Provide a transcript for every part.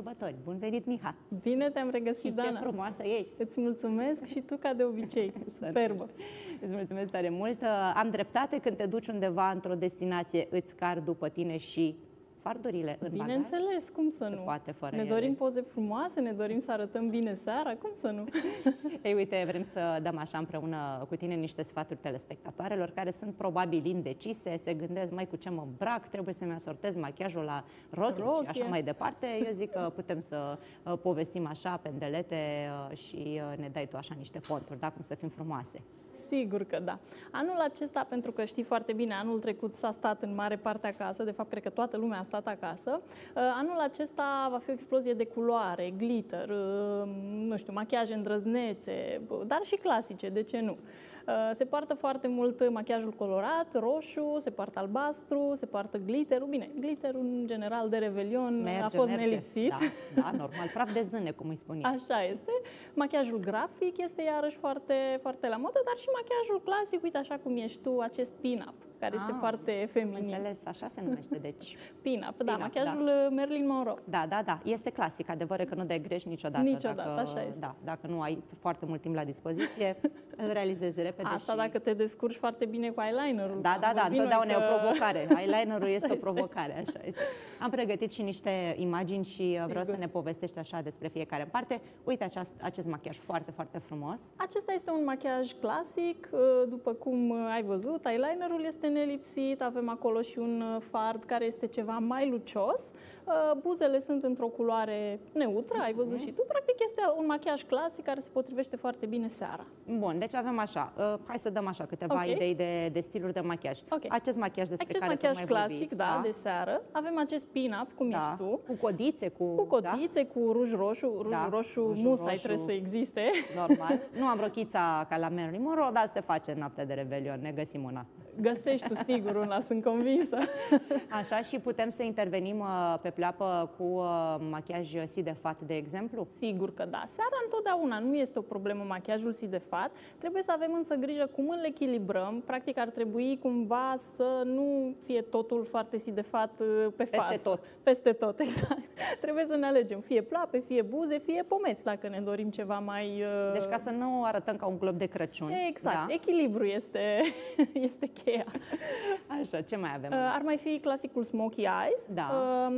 sărbători. Bun venit, Miha! Bine te-am regăsit, Dana! Ce frumoasă ești! Îți mulțumesc și tu ca de obicei. Superbă! Îți mulțumesc tare mult! Am dreptate, când te duci undeva într-o destinație, îți cari după tine și fardurile în bagaj? Bineînțeles, cum să nu? Se poate fără ne ele. dorim poze frumoase, ne dorim să arătăm bine seara, cum să nu? Ei, uite, vrem să dăm așa împreună cu tine niște sfaturi telespectatoarelor care sunt probabil indecise, se gândesc, mai cu ce mă îmbrac, trebuie să-mi asortez machiajul la rochie și așa mai departe. Eu zic că putem să povestim așa, pendelete și ne dai tu așa niște ponturi, da, cum să fim frumoase. Sigur că da. Anul acesta, pentru că știi foarte bine, anul trecut s-a stat în mare parte acasă, de fapt cred că toată lumea a stat acasă, anul acesta va fi o explozie de culoare, glitter, nu știu, machiaje îndrăznețe, dar și clasice, de ce nu? Se poartă foarte mult machiajul colorat, roșu, se poartă albastru, se poartă glitterul. Bine, glitterul în general de Revelion a fost nelipsit. Da, da, normal, praf de zâne, cum îi spune. Așa este. Machiajul grafic este iarăși foarte, foarte la modă, dar și machiajul clasic, uite așa cum ești tu, acest pin-up, care este foarte feminin. Înțeles, așa se numește, deci. Pin-up, da, machiajul Marilyn Monroe. Da, da, da, este clasic, adevăr că nu dai greș niciodată. Niciodată, așa este. Da, dacă nu ai foarte mult timp la dispoziție, îl realizezi repede. Asta dacă te descurci foarte bine cu eyelinerul. Da, da, da, întotdeauna e o provocare. Eyelinerul este o provocare, așa este. Am pregătit și niște imagini și vreau să ne povestești așa despre fiecare în parte. Uite acest machiaj foarte, foarte frumos. Acesta este un machiaj clasic, după cum ai văzut, eyelinerul este nelipsit, avem acolo și un fard care este ceva mai lucios. Buzele sunt într-o culoare neutră, ai văzut și tu. Practic este un machiaj clasic care se potrivește foarte bine seara. Bun, deci avem așa, hai să dăm așa câteva idei de stiluri de machiaj. Acest machiaj despre care tu mai machiaj clasic, da, de seară. Avem acest pin-up, cum ești tu. Cu codițe, cu codițe, cu ruj roșu. Ruj roșu musai trebuie să existe. Normal. Nu am rochița ca la Marilyn Monroe, dar se face în noaptea de Revelion, ne găsim una. Găsești tu sigur una, sunt convinsă. Așa, și putem să intervenim pe pleapă cu machiaj sidefat, de exemplu? Sigur că da. Seara întotdeauna nu este o problemă machiajul sidefat. Trebuie să avem însă grijă cum îl echilibrăm. Practic ar trebui cumva să nu fie totul foarte sidefat pe față. Peste tot. Peste tot, exact. Trebuie să ne alegem fie pleoape, fie buze, fie pomeți, dacă ne dorim ceva mai... Deci ca să nu arătăm ca un glob de Crăciun. Exact. Da? Echilibru este cheia. Așa, ce mai avem? Ar mai fi clasicul Smokey Eyes. Da.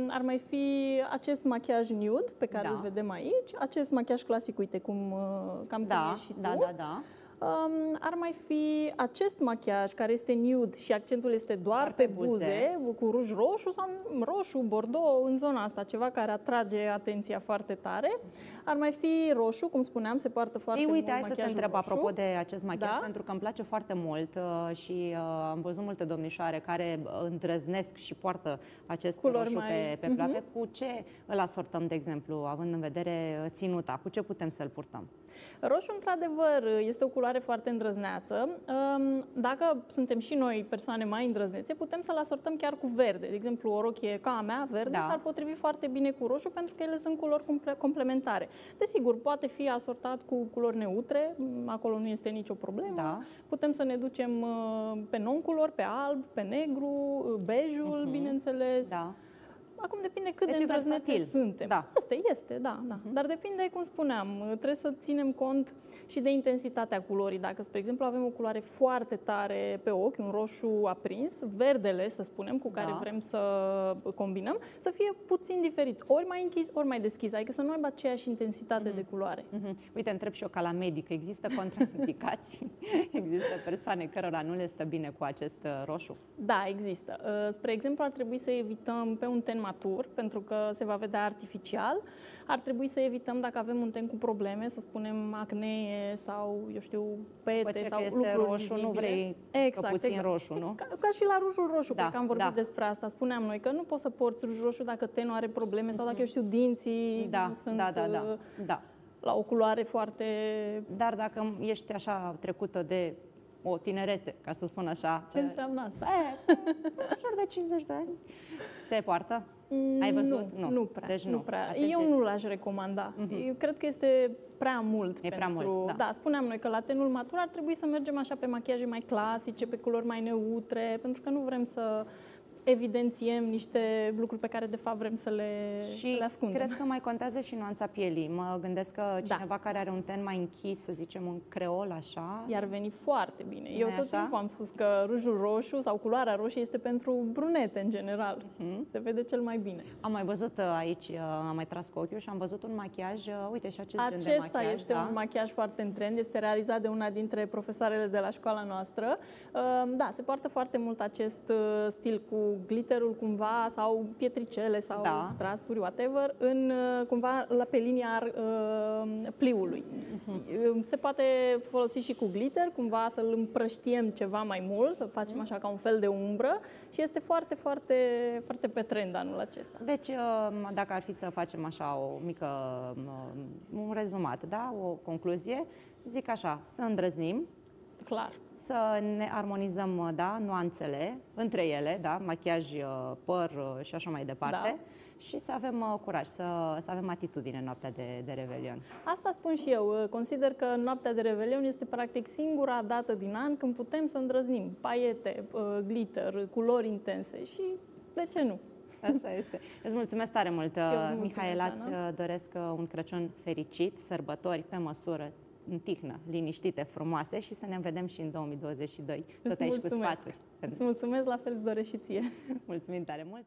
Ar mai fi acest machiaj nude pe care îl vedem aici. Acest machiaj clasic, uite cum cam și tu. Da, da, da. Ar mai fi acest machiaj care este nude și accentul este doar pe buze, cu ruj roșu sau roșu, bordeaux, în zona asta, ceva care atrage atenția foarte tare. Ar mai fi roșu, cum spuneam, se poartă foarte mult hai să te întreb roșu. apropo de acest machiaj, pentru că îmi place foarte mult și am văzut multe domnișoare care îndrăznesc și poartă acest roșu pe pleoape. Cu ce îl asortăm, de exemplu, având în vedere ținuta? Cu ce putem să-l purtăm? Roșu, într-adevăr, este o culoare foarte îndrăzneață. Dacă suntem și noi persoane mai îndrăznețe, putem să-l asortăm chiar cu verde. De exemplu, o rochie ca a mea, verde, s-ar potrivi foarte bine cu roșu, pentru că ele sunt culori complementare. Desigur, poate fi asortat cu culori neutre, acolo nu este nicio problemă. Da. Putem să ne ducem pe non-culori, pe alb, pe negru, bejul, bineînțeles. Da. Acum depinde cât de îndrăznețe suntem. Da. Asta este, da. Dar depinde, cum spuneam, trebuie să ținem cont și de intensitatea culorii. Dacă, spre exemplu, avem o culoare foarte tare pe ochi, un roșu aprins, verdele, să spunem, cu care vrem să combinăm, să fie puțin diferit. Ori mai închis, ori mai deschis. Adică să nu aibă aceeași intensitate de culoare. Uite, întreb și eu ca la medic, există contraindicații? Există persoane cărora nu le stă bine cu acest roșu? Da, există. Spre exemplu, ar trebui să evităm pe un ten matur, pentru că se va vedea artificial. Ar trebui să evităm dacă avem un ten cu probleme, să spunem acnee sau, eu știu, pete sau lucruri roșu, nu vrei puțin roșu, nu? Ca și la rujul roșu, cred că am vorbit despre asta. Spuneam noi că nu poți să porți ruj roșu dacă tenul are probleme sau dacă, eu știu, dinții sunt la o culoare foarte... Dar dacă ești așa trecută de o tinerețe, ca să spun așa. Ce înseamnă asta? Jur de 50 de ani. Se poartă? Ai văzut? Nu prea. Deci nu prea. Eu nu l-aș recomanda. Eu cred că este prea mult. Prea mult, da, spuneam noi că la tenul matur ar trebui să mergem așa pe machiaje mai clasice, pe culori mai neutre, pentru că nu vrem să evidențiem niște lucruri pe care de fapt vrem să le ascundem. Cred că mai contează și nuanța pielii. Mă gândesc că cineva care are un ten mai închis, să zicem un creol așa, i-ar veni foarte bine. Eu tot timpul am spus că rujul roșu sau culoarea roșie este pentru brunete în general. Se vede cel mai bine. Am mai văzut aici, am mai tras cu ochiul și am văzut un machiaj, uite și acest gen de Acesta machiaj. este un machiaj foarte în trend, este realizat de una dintre profesoarele de la școala noastră. Da, se poartă foarte mult acest stil cu glitterul cumva sau pietricele sau strasuri, whatever, cumva pe linia pliului. Se poate folosi și cu glitter, cumva să-l împrăștiem ceva mai mult, să facem așa ca un fel de umbră și este foarte, foarte, foarte pe trend anul acesta. Deci, dacă ar fi să facem așa o mică, un rezumat, da? O concluzie, zic așa, să îndrăznim, clar, să ne armonizăm, da, nuanțele între ele, da, machiaj, păr și așa mai departe, și să avem curaj, să avem atitudine în noaptea de Revelion. Asta spun și eu. Consider că noaptea de Revelion este practic singura dată din an când putem să îndrăznim paiete, glitter, culori intense și de ce nu? Așa este. Îți mulțumesc tare mult, Mihaela, îți doresc un Crăciun fericit, sărbători pe măsură, în tihnă, liniștite, frumoase și să ne vedem și în 2022. Tot aici cu sfaturi. Îți mulțumesc, la fel îți doresc și ție. Mulțumim tare mult!